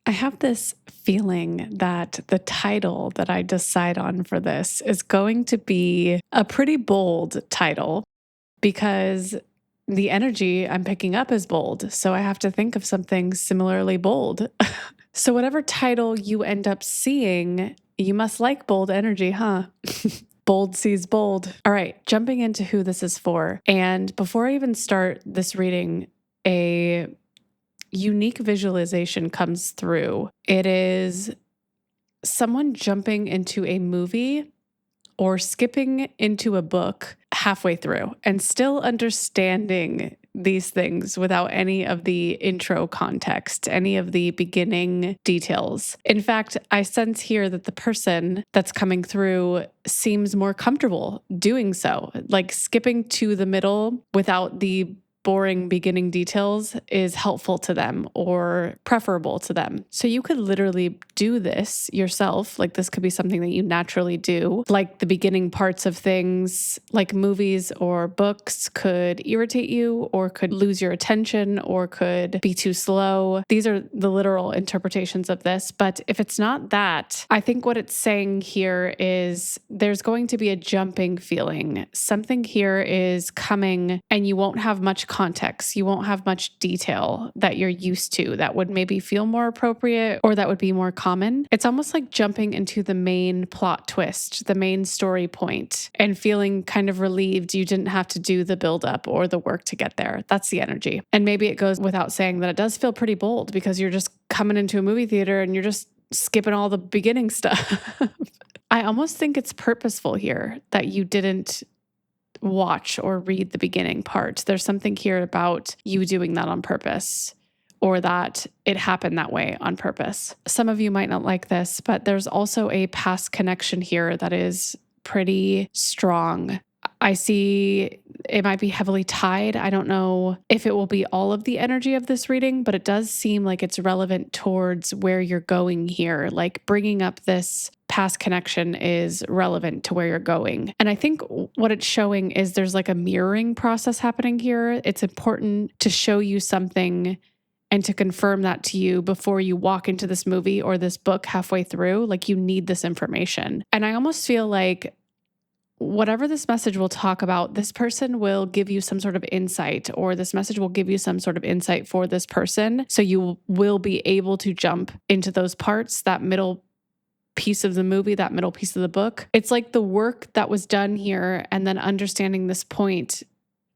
I have this feeling that the title that I decide on for this is going to be a pretty bold title because the energy I'm picking up is bold. So I have to think of something similarly bold. So, whatever title you end up seeing, you must like bold energy, huh? Bold sees bold. All right, jumping into who this is for. And before I even start this reading, a unique visualization comes through. It is someone jumping into a movie or skipping into a book halfway through and still understanding these things without any of the intro context, any of the beginning details. In fact, I sense here that the person that's coming through seems more comfortable doing so, like skipping to the middle without the boring beginning details is helpful to them or preferable to them. So you could literally do this yourself. Like this could be something that you naturally do. Like the beginning parts of things, like movies or books, could irritate you or could lose your attention or could be too slow. These are the literal interpretations of this. But if it's not that, I think what it's saying here is there's going to be a jumping feeling. Something here is coming and you won't have much context. You won't have much detail that you're used to that would maybe feel more appropriate or that would be more common. It's almost like jumping into the main plot twist, the main story point, and feeling kind of relieved you didn't have to do the buildup or the work to get there. That's the energy. And maybe it goes without saying that it does feel pretty bold because you're just coming into a movie theater and you're just skipping all the beginning stuff. I almost think it's purposeful here that you didn't watch or read the beginning part. There's something here about you doing that on purpose or that it happened that way on purpose. Some of you might not like this, but there's also a past connection here that is pretty strong. I see it might be heavily tied. I don't know if it will be all of the energy of this reading, but it does seem like it's relevant towards where you're going here. Like bringing up this past connection is relevant to where you're going. And I think what it's showing is there's like a mirroring process happening here. It's important to show you something and to confirm that to you before you walk into this movie or this book halfway through. Like you need this information. And I almost feel like whatever this message will talk about, this person will give you some sort of insight, or this message will give you some sort of insight for this person. So you will be able to jump into those parts, that middle piece of the movie, that middle piece of the book. It's like the work that was done here and then understanding this point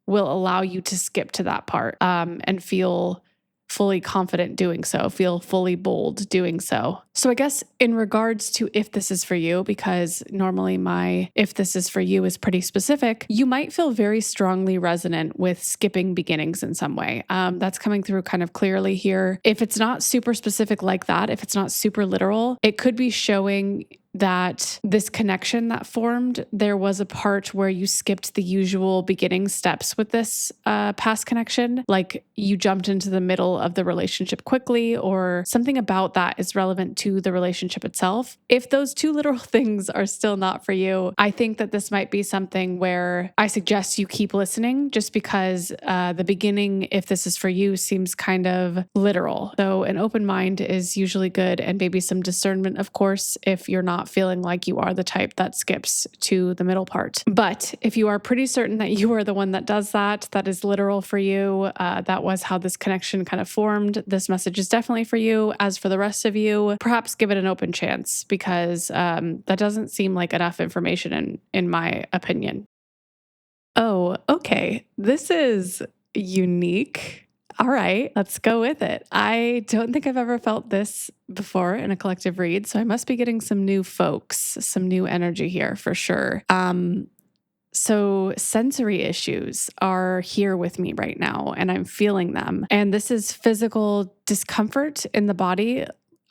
will allow you to skip to that part and feel fully confident doing so, feel fully bold doing so. So I guess in regards to if this is for you, because normally my if this is for you is pretty specific, you might feel very strongly resonant with skipping beginnings in some way. That's coming through kind of clearly here. If it's not super specific like that, if it's not super literal, it could be showing that this connection that formed, there was a part where you skipped the usual beginning steps with this past connection. Like you jumped into the middle of the relationship quickly, or something about that is relevant to the relationship itself. If those two literal things are still not for you, I think that this might be something where I suggest you keep listening just because the beginning, if this is for you, seems kind of literal. So an open mind is usually good, and maybe some discernment, of course, if you're not feeling like you are the type that skips to the middle part. But if you are pretty certain that you are the one that does that, that is literal for you, that was how this connection kind of formed, this message is definitely for you. As for the rest of you, perhaps give it an open chance because that doesn't seem like enough information in my opinion. Oh, okay. This is unique. All right, let's go with it. I don't think I've ever felt this before in a collective read, so I must be getting some new folks, some new energy here for sure. So sensory issues are here with me right now, and I'm feeling them. And this is physical discomfort in the body.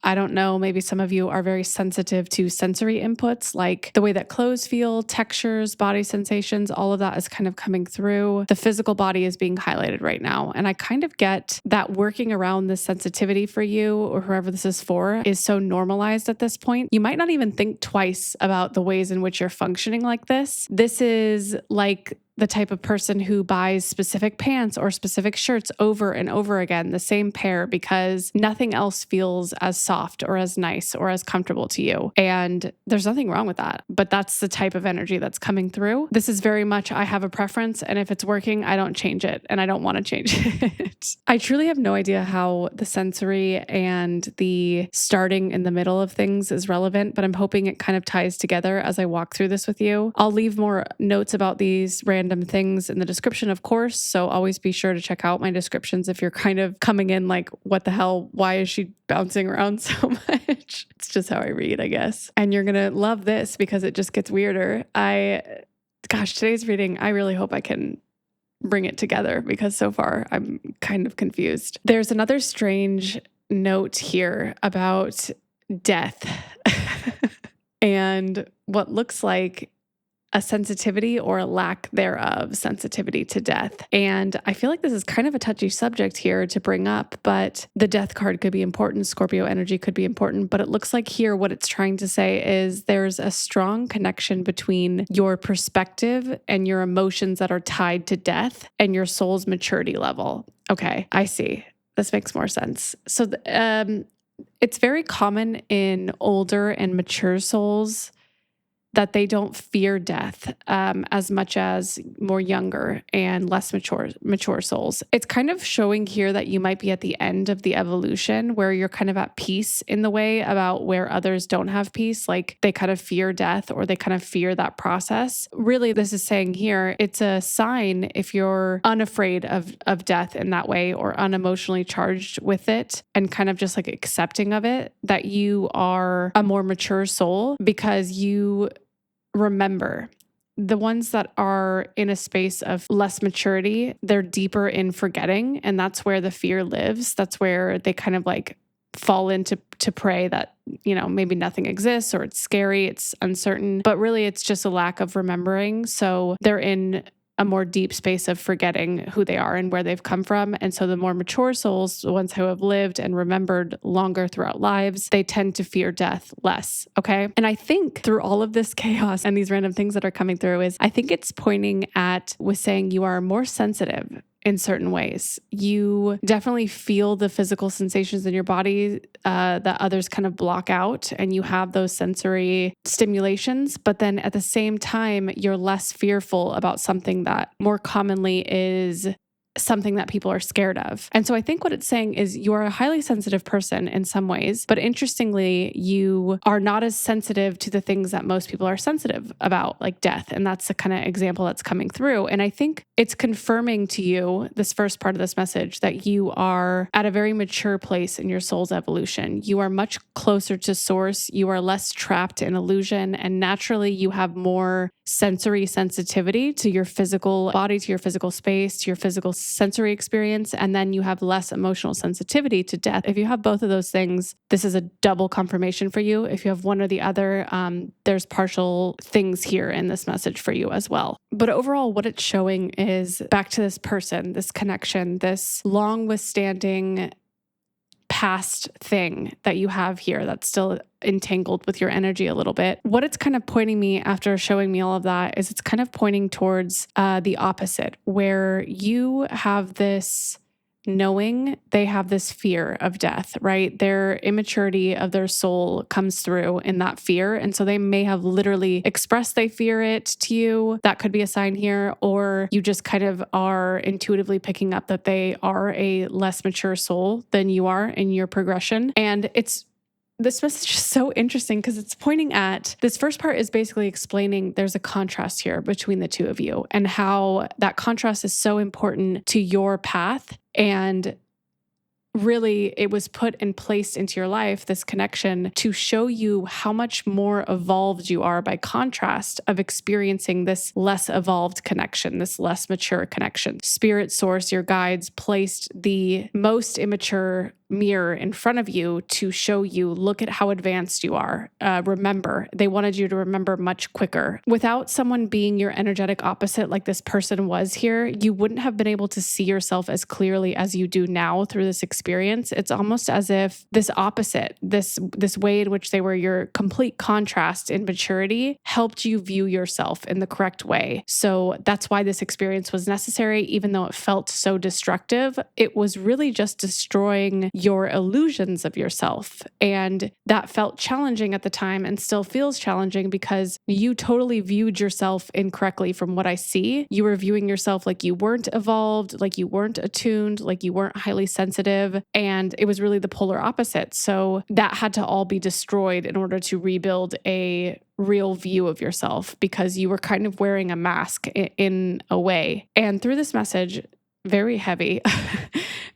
I don't know, maybe some of you are very sensitive to sensory inputs, like the way that clothes feel, textures, body sensations, all of that is kind of coming through. The physical body is being highlighted right now. And I kind of get that working around this sensitivity for you or whoever this is for is so normalized at this point. You might not even think twice about the ways in which you're functioning like this. This is like the type of person who buys specific pants or specific shirts over and over again, the same pair, because nothing else feels as soft or as nice or as comfortable to you. And there's nothing wrong with that, but that's the type of energy that's coming through. This is very much, I have a preference, and if it's working, I don't change it, and I don't want to change it. I truly have no idea how the sensory and the starting in the middle of things is relevant, but I'm hoping it kind of ties together as I walk through this with you. I'll leave more notes about these random things in the description, of course, so always be sure to check out my descriptions if you're kind of coming in like, what the hell? Why is she bouncing around so much? It's just how I read, I guess. And you're gonna love this because it just gets weirder. Gosh, today's reading, I really hope I can bring it together because so far I'm kind of confused. There's another strange note here about death and what looks like a sensitivity or a lack thereof sensitivity to death. And I feel like this is kind of a touchy subject here to bring up, but the death card could be important. Scorpio energy could be important, but it looks like here what it's trying to say is there's a strong connection between your perspective and your emotions that are tied to death and your soul's maturity level. Okay, I see. This makes more sense. So it's very common in older and mature souls that they don't fear death as much as more younger and less mature souls. It's kind of showing here that you might be at the end of the evolution where you're kind of at peace in the way about where others don't have peace, like they kind of fear death or they kind of fear that process. Really, this is saying here, it's a sign if you're unafraid of death in that way or unemotionally charged with it and kind of just like accepting of it, that you are a more mature soul because you remember. The ones that are in a space of less maturity, they're deeper in forgetting, and that's where the fear lives. That's where they kind of like fall into pray that, you know, maybe nothing exists or it's scary, it's uncertain, but really it's just a lack of remembering. So they're in a more deep space of forgetting who they are and where they've come from. And so the more mature souls, the ones who have lived and remembered longer throughout lives, they tend to fear death less. Okay. And I think through all of this chaos and these random things that are coming through I think it's pointing at, with saying you are more sensitive in certain ways. You definitely feel the physical sensations in your body that others kind of block out, and you have those sensory stimulations, but then at the same time, you're less fearful about something that more commonly is something that people are scared of. And so I think what it's saying is you are a highly sensitive person in some ways, but interestingly, you are not as sensitive to the things that most people are sensitive about, like death. And that's the kind of example that's coming through. And I think it's confirming to you, this first part of this message, that you are at a very mature place in your soul's evolution. You are much closer to source. You are less trapped in illusion. And naturally, you have more sensory sensitivity to your physical body, to your physical space, to your physical sensory experience, and then you have less emotional sensitivity to death. If you have both of those things, this is a double confirmation for you. If you have one or the other, there's partial things here in this message for you as well. But overall, what it's showing is back to this person, this connection, this long withstanding past thing that you have here that's still entangled with your energy a little bit. What it's kind of pointing me after showing me all of that is it's kind of pointing towards the opposite, where you have this knowing, they have this fear of death, right? Their immaturity of their soul comes through in that fear. And so they may have literally expressed they fear it to you. That could be a sign here. Or you just kind of are intuitively picking up that they are a less mature soul than you are in your progression. And this message is so interesting because it's pointing at, this first part is basically explaining there's a contrast here between the two of you and how that contrast is so important to your path. And really, it was put and placed into your life, this connection, to show you how much more evolved you are by contrast of experiencing this less evolved connection, this less mature connection. Spirit source, your guides, placed the most immature mirror in front of you to show you, look at how advanced you are. Remember, they wanted you to remember much quicker. Without someone being your energetic opposite, like this person was here, you wouldn't have been able to see yourself as clearly as you do now through this experience. It's almost as if this opposite, this way in which they were your complete contrast in maturity, helped you view yourself in the correct way. So that's why this experience was necessary, even though it felt so destructive. It was really just destroying your illusions of yourself. And that felt challenging at the time and still feels challenging because you totally viewed yourself incorrectly from what I see. You were viewing yourself like you weren't evolved, like you weren't attuned, like you weren't highly sensitive. And it was really the polar opposite. So that had to all be destroyed in order to rebuild a real view of yourself, because you were kind of wearing a mask in a way. And through this message, very heavy,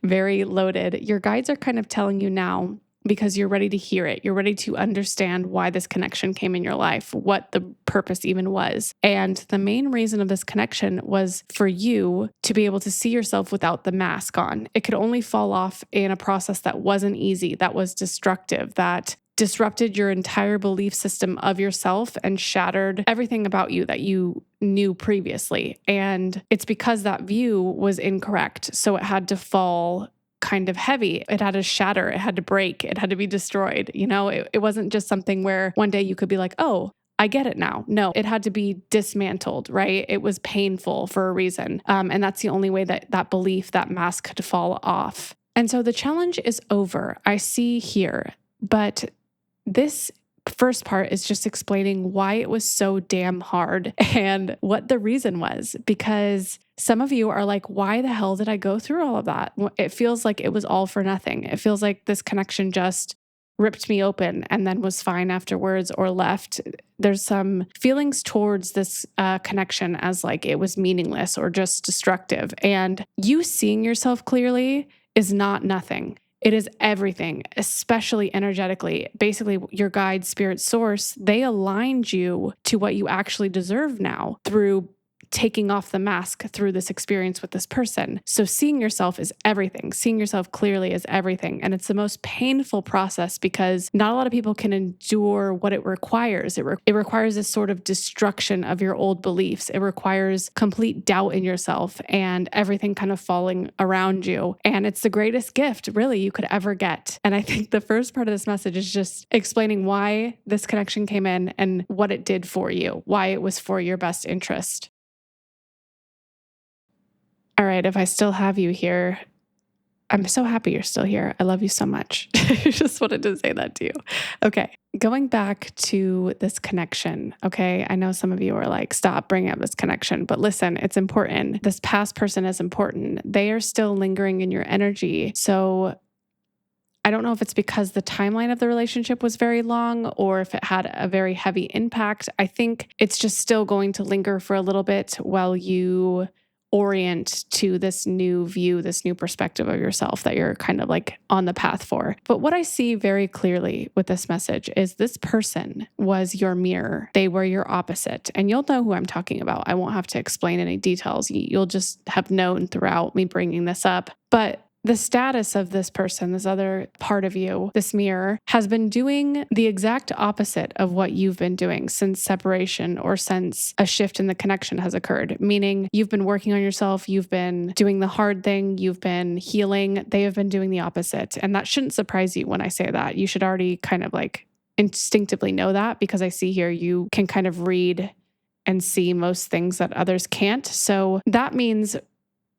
very loaded, your guides are kind of telling you now, because you're ready to hear it. You're ready to understand why this connection came in your life, what the purpose even was. And the main reason of this connection was for you to be able to see yourself without the mask on. It could only fall off in a process that wasn't easy, that was destructive, that disrupted your entire belief system of yourself and shattered everything about you that you knew previously. And it's because that view was incorrect. So it had to fall kind of heavy. It had to shatter. It had to break. It had to be destroyed. It wasn't just something where one day you could be like, oh, I get it now. No, it had to be dismantled, right? It was painful for a reason. And that's the only way that belief, that mask could fall off. And so the challenge is over. I see here, but this first part is just explaining why it was so damn hard and what the reason was, because some of you are like, why the hell did I go through all of that? It feels like it was all for nothing. It feels like this connection just ripped me open and then was fine afterwards or left. There's some feelings towards this connection as like it was meaningless or just destructive. And you seeing yourself clearly is not nothing. It is everything, especially energetically. Basically, your guide, spirit, source, they aligned you to what you actually deserve now through taking off the mask through this experience with this person. So seeing yourself is everything. Seeing yourself clearly is everything. And it's the most painful process because not a lot of people can endure what it requires. It requires this sort of destruction of your old beliefs. It requires complete doubt in yourself and everything kind of falling around you. And it's the greatest gift really you could ever get. And I think the first part of this message is just explaining why this connection came in and what it did for you, why it was for your best interest. All right, if I still have you here, I'm so happy you're still here. I love you so much. I just wanted to say that to you. Okay, going back to this connection, okay? I know some of you are like, stop bringing up this connection, but listen, it's important. This past person is important. They are still lingering in your energy. So I don't know if it's because the timeline of the relationship was very long or if it had a very heavy impact. I think it's just still going to linger for a little bit while you orient to this new view, this new perspective of yourself that you're kind of like on the path for. But what I see very clearly with this message is this person was your mirror. They were your opposite. And you'll know who I'm talking about. I won't have to explain any details. You'll just have known throughout me bringing this up. But the status of this person, this other part of you, this mirror, has been doing the exact opposite of what you've been doing since separation or since a shift in the connection has occurred. Meaning you've been working on yourself, you've been doing the hard thing, you've been healing. They have been doing the opposite. And that shouldn't surprise you when I say that. You should already kind of like instinctively know that, because I see here you can kind of read and see most things that others can't. So that means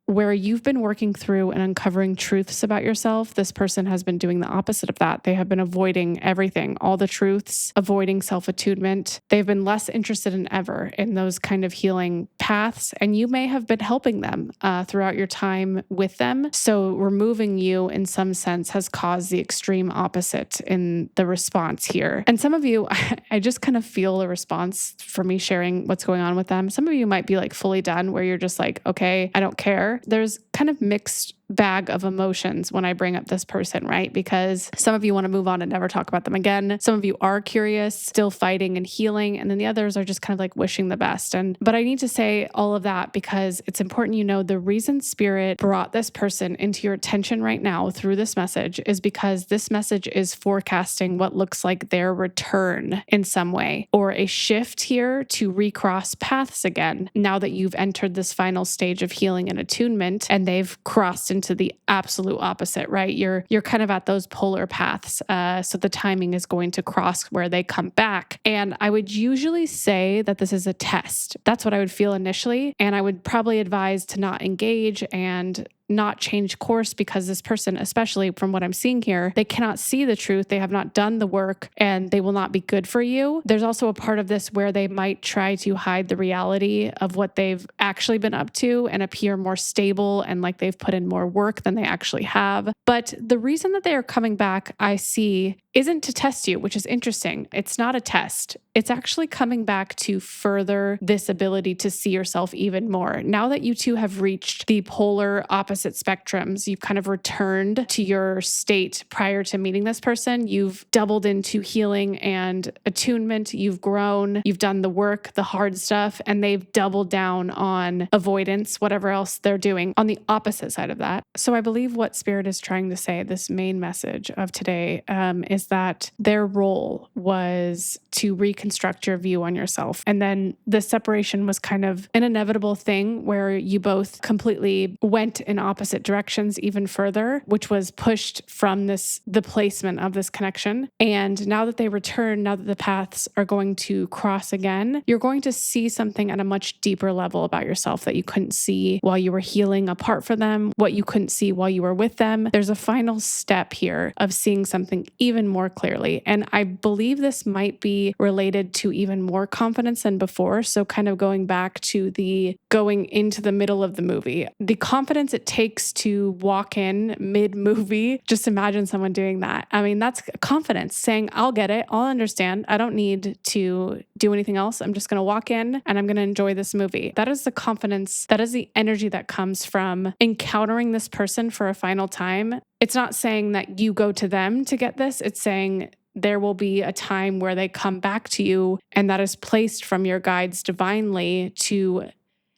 where you've been working through and uncovering truths about yourself, this person has been doing the opposite of that. They have been avoiding everything, all the truths, avoiding self-attunement. They've been less interested than ever in those kind of healing paths. And you may have been helping them throughout your time with them. So removing you in some sense has caused the extreme opposite in the response here. And some of you, I just kind of feel a response for me sharing what's going on with them. Some of you might be like fully done where you're just like, okay, I don't care. There's kind of mixed bag of emotions when I bring up this person, right? Because some of you want to move on and never talk about them again. Some of you are curious, still fighting and healing. And then the others are just kind of like wishing the best. But I need to say all of that because it's important you know the reason Spirit brought this person into your attention right now through this message is because this message is forecasting what looks like their return in some way or a shift here to recross paths again now that you've entered this final stage of healing and attunement and they've crossed into the absolute opposite, right? You're kind of at those polar paths. So the timing is going to cross where they come back. And I would usually say that this is a test. That's what I would feel initially. And I would probably advise to not engage and not change course because this person, especially from what I'm seeing here, they cannot see the truth. They have not done the work and they will not be good for you. There's also a part of this where they might try to hide the reality of what they've actually been up to and appear more stable and like they've put in more work than they actually have. But the reason that they are coming back, I see, isn't to test you, which is interesting. It's not a test. It's actually coming back to further this ability to see yourself even more. Now that you two have reached the polar opposite spectrums, you've kind of returned to your state prior to meeting this person. You've doubled into healing and attunement. You've grown. You've done the work, the hard stuff, and they've doubled down on avoidance, whatever else they're doing on the opposite side of that. So I believe what Spirit is trying to say, this main message of today, is that their role was to reconstruct your view on yourself. And then the separation was kind of an inevitable thing where you both completely went in opposite directions even further, which was pushed from the placement of this connection. And now that they return, now that the paths are going to cross again, you're going to see something at a much deeper level about yourself that you couldn't see while you were healing apart from them, what you couldn't see while you were with them. There's a final step here of seeing something even more clearly. And I believe this might be related to even more confidence than before. So kind of going back to the going into the middle of the movie, the confidence it takes to walk in mid-movie. Just imagine someone doing that. I mean, that's confidence saying, I'll get it. I'll understand. I don't need to do anything else. I'm just going to walk in and I'm going to enjoy this movie. That is the confidence. That is the energy that comes from encountering this person for a final time. It's not saying that you go to them to get this. It's saying there will be a time where they come back to you and that is placed from your guides divinely to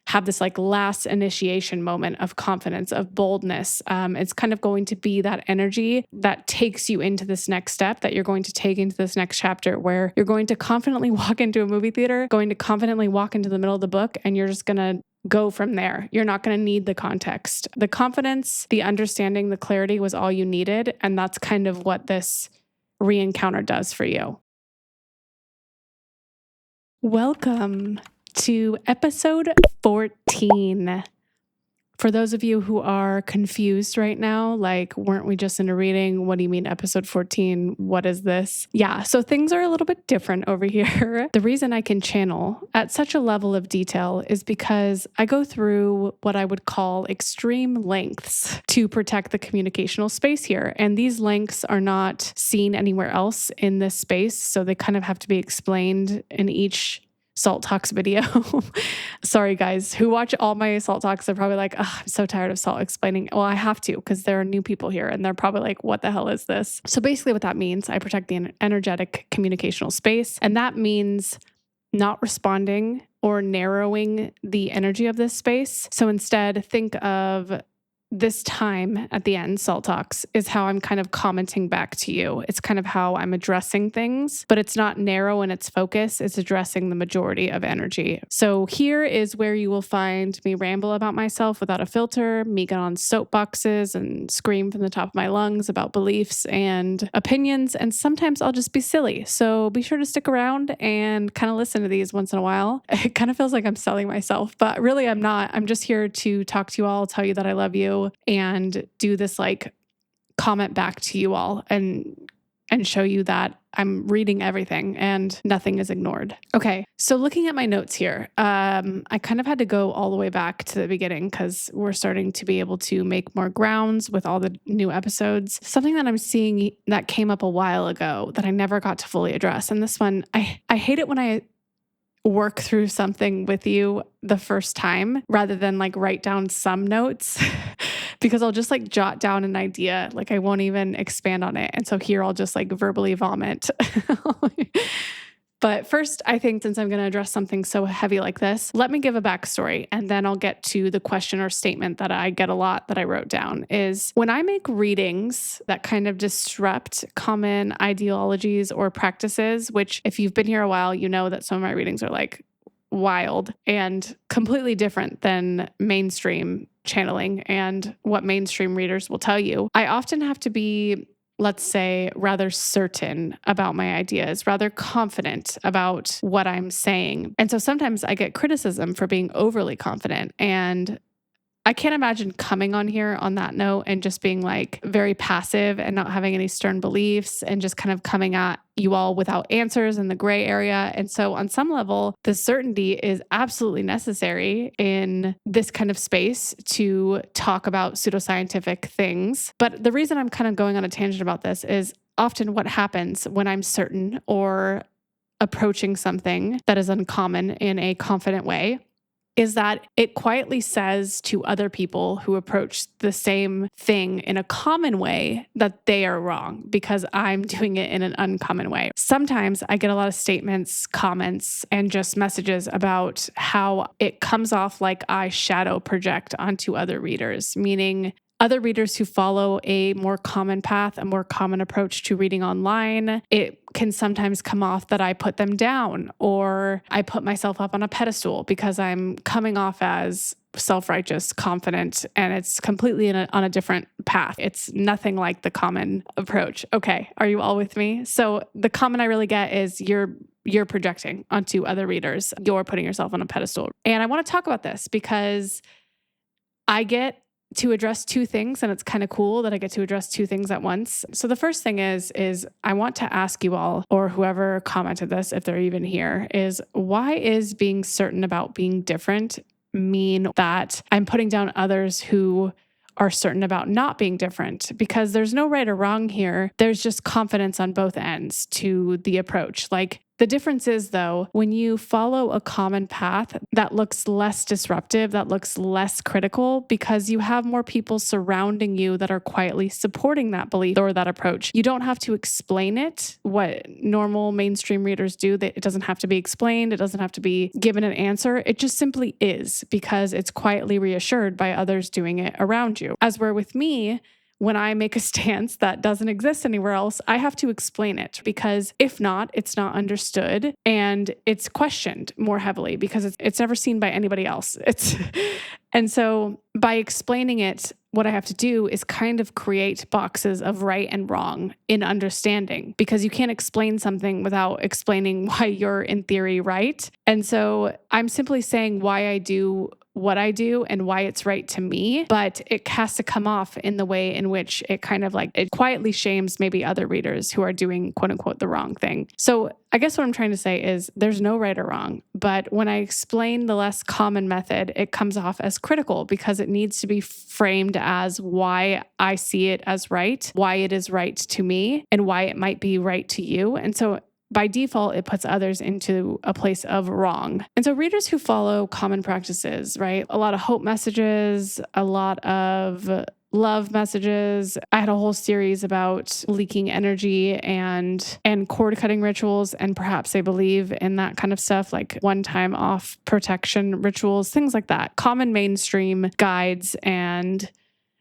have this like last initiation moment of confidence, of boldness. It's kind of going to be that energy that takes you into this next step that you're going to take into this next chapter where you're going to confidently walk into a movie theater, going to confidently walk into the middle of the book, and you're just going to go from there. You're not going to need the context. The confidence, the understanding, the clarity was all you needed. And that's kind of what this re-encounter does for you. Welcome to episode 14. For those of you who are confused right now, like, weren't we just in a reading? What do you mean episode 14? What is this? Yeah, so things are a little bit different over here. The reason I can channel at such a level of detail is because I go through what I would call extreme lengths to protect the communicational space here. And these lengths are not seen anywhere else in this space. So they kind of have to be explained in each Salt Talks video. Sorry, guys who watch all my Salt Talks. They're probably like, oh, I'm so tired of Salt explaining. Well, I have to because there are new people here and they're probably like, what the hell is this? So basically what that means, I protect the energetic communicational space. And that means not responding or narrowing the energy of this space. So instead, think of this time at the end, Salt Talks, is how I'm kind of commenting back to you. It's kind of how I'm addressing things, but it's not narrow in its focus. It's addressing the majority of energy. So here is where you will find me ramble about myself without a filter, me get on soapboxes and scream from the top of my lungs about beliefs and opinions. And sometimes I'll just be silly. So be sure to stick around and kind of listen to these once in a while. It kind of feels like I'm selling myself, but really I'm not. I'm just here to talk to you all, tell you that I love you, and do this like comment back to you all and show you that I'm reading everything and nothing is ignored. Okay, so looking at my notes here, I kind of had to go all the way back to the beginning because we're starting to be able to make more grounds with all the new episodes. Something that I'm seeing that came up a while ago that I never got to fully address. And this one, I hate it when I work through something with you the first time rather than like write down some notes because I'll just like jot down an idea. Like I won't even expand on it. And so here I'll just like verbally vomit. But first, I think since I'm going to address something so heavy like this, let me give a backstory and then I'll get to the question or statement that I get a lot that I wrote down is when I make readings that kind of disrupt common ideologies or practices, which if you've been here a while, you know that some of my readings are like wild and completely different than mainstream channeling and what mainstream readers will tell you. I often have to be, let's say, rather certain about my ideas, rather confident about what I'm saying. And so sometimes I get criticism for being overly confident. And I can't imagine coming on here on that note and just being like very passive and not having any stern beliefs and just kind of coming at you all without answers in the gray area. And so on some level, the certainty is absolutely necessary in this kind of space to talk about pseudoscientific things. But the reason I'm kind of going on a tangent about this is often what happens when I'm certain or approaching something that is uncommon in a confident way is that it quietly says to other people who approach the same thing in a common way that they are wrong because I'm doing it in an uncommon way. Sometimes I get a lot of statements, comments, and just messages about how it comes off like I shadow project onto other readers, meaning other readers who follow a more common path, a more common approach to reading online, it can sometimes come off that I put them down or I put myself up on a pedestal because I'm coming off as self-righteous, confident, and it's completely on a different path. It's nothing like the common approach. Okay, are you all with me? So the comment I really get is you're projecting onto other readers. You're putting yourself on a pedestal. And I want to talk about this because I get to address two things, and it's kind of cool that I get to address two things at once. So the first thing is I want to ask you all, or whoever commented this, if they're even here, is why is being certain about being different mean that I'm putting down others who are certain about not being different? Because there's no right or wrong here. There's just confidence on both ends to the approach. Like the difference is, though, when you follow a common path that looks less disruptive, that looks less critical, because you have more people surrounding you that are quietly supporting that belief or that approach. You don't have to explain it, what normal mainstream readers do. It doesn't have to be explained. It doesn't have to be given an answer. It just simply is because it's quietly reassured by others doing it around you. As where with me, when I make a stance that doesn't exist anywhere else, I have to explain it because if not, it's not understood and it's questioned more heavily because it's never seen by anybody else. And so by explaining it, what I have to do is kind of create boxes of right and wrong in understanding because you can't explain something without explaining why you're in theory right. And so I'm simply saying why I do what I do and why it's right to me, but it has to come off in the way in which it kind of like, it quietly shames maybe other readers who are doing quote unquote the wrong thing. So I guess what I'm trying to say is there's no right or wrong, but when I explain the less common method, it comes off as critical because it needs to be framed as why I see it as right, why it is right to me, and why it might be right to you. And so by default, it puts others into a place of wrong. And so readers who follow common practices, right? A lot of hope messages, a lot of love messages. I had a whole series about leaking energy and cord cutting rituals, and perhaps they believe in that kind of stuff, like one-time off protection rituals, things like that. Common mainstream guides and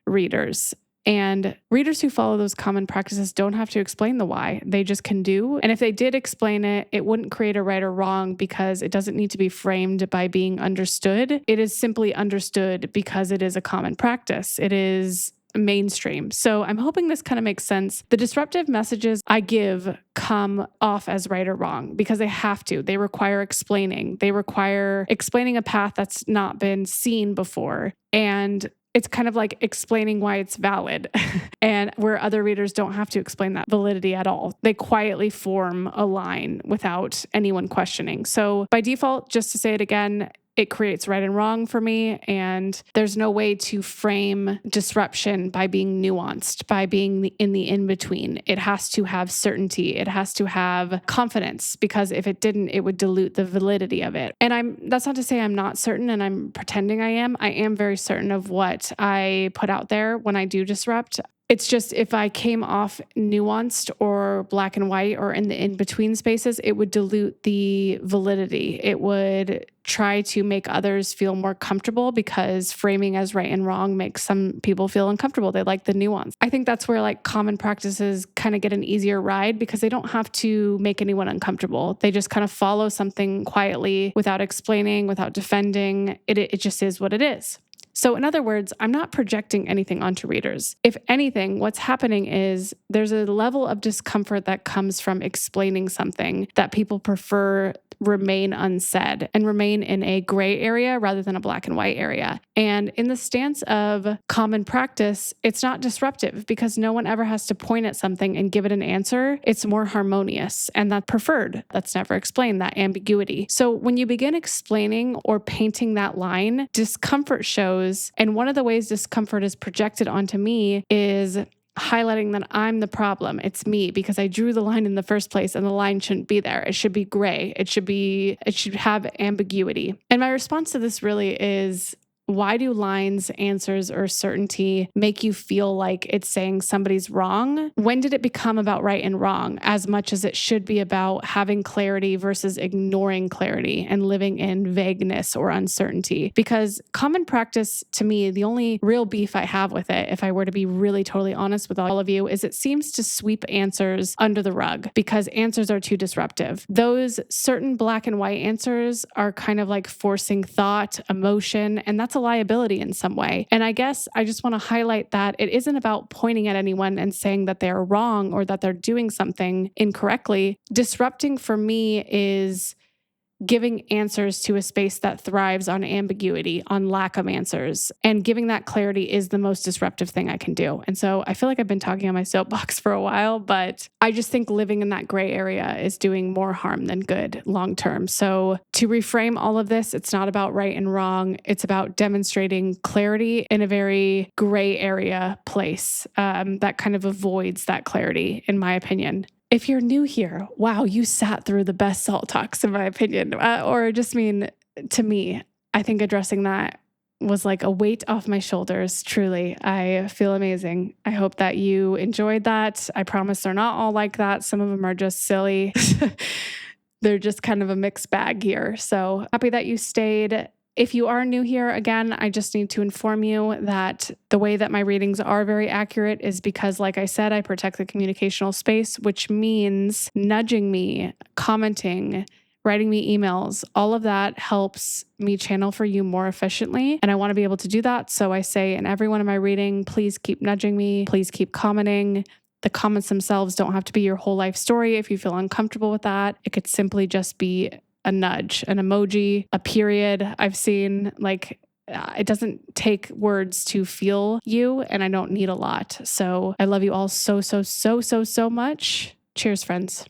readers. And readers who follow those common practices don't have to explain the why. They just can do. And if they did explain it, it wouldn't create a right or wrong because it doesn't need to be framed by being understood. It is simply understood because it is a common practice. It is mainstream. So I'm hoping this kind of makes sense. The disruptive messages I give come off as right or wrong because they have to. They require explaining. They require explaining a path that's not been seen before. And it's kind of like explaining why it's valid and where other readers don't have to explain that validity at all. They quietly form a line without anyone questioning. So by default, just to say it again, it creates right and wrong for me. And there's no way to frame disruption by being nuanced, by being in the in-between. It has to have certainty. It has to have confidence, because if it didn't, it would dilute the validity of it. And that's not to say I'm not certain and I'm pretending I am. I am very certain of what I put out there when I do disrupt. It's just if I came off nuanced or black and white or in the in-between spaces, it would dilute the validity. It would try to make others feel more comfortable, because framing as right and wrong makes some people feel uncomfortable. They like the nuance. I think that's where like common practices kind of get an easier ride, because they don't have to make anyone uncomfortable. They just kind of follow something quietly without explaining, without defending. It just is what it is. So in other words, I'm not projecting anything onto readers. If anything, what's happening is there's a level of discomfort that comes from explaining something that people prefer remain unsaid and remain in a gray area rather than a black and white area. And in the stance of common practice, it's not disruptive, because no one ever has to point at something and give it an answer. It's more harmonious, and that's preferred. That's never explained, that ambiguity. So when you begin explaining or painting that line, discomfort shows. And one of the ways discomfort is projected onto me is highlighting that I'm the problem. It's me, because I drew the line in the first place, and the line shouldn't be there. It should be gray. It should have ambiguity. And my response to this really is, why do lines, answers, or certainty make you feel like it's saying somebody's wrong? When did it become about right and wrong as much as it should be about having clarity versus ignoring clarity and living in vagueness or uncertainty? Because common practice, to me, the only real beef I have with it, if I were to be really totally honest with all of you, is it seems to sweep answers under the rug, because answers are too disruptive. Those certain black and white answers are kind of like forcing thought, emotion, and that's a liability in some way. And I guess I just want to highlight that it isn't about pointing at anyone and saying that they're wrong or that they're doing something incorrectly. Disrupting for me is giving answers to a space that thrives on ambiguity, on lack of answers. And giving that clarity is the most disruptive thing I can do. And so I feel like I've been talking on my soapbox for a while, but I just think living in that gray area is doing more harm than good long term. So to reframe all of this, it's not about right and wrong. It's about demonstrating clarity in a very gray area place that kind of avoids that clarity, in my opinion. If you're new here, wow, you sat through the best salt talks, in my opinion. Or just mean, to me, I think addressing that was like a weight off my shoulders. Truly, I feel amazing. I hope that you enjoyed that. I promise they're not all like that. Some of them are just silly. They're just kind of a mixed bag here. So happy that you stayed. If you are new here, again, I just need to inform you that the way that my readings are very accurate is because, like I said, I protect the communicational space, which means nudging me, commenting, writing me emails. All of that helps me channel for you more efficiently. And I want to be able to do that. So I say in every one of my reading, please keep nudging me. Please keep commenting. The comments themselves don't have to be your whole life story if you feel uncomfortable with that. It could simply just be a nudge, an emoji, a period. I've seen it doesn't take words to feel you, and I don't need a lot. So I love you all so much. Cheers, friends.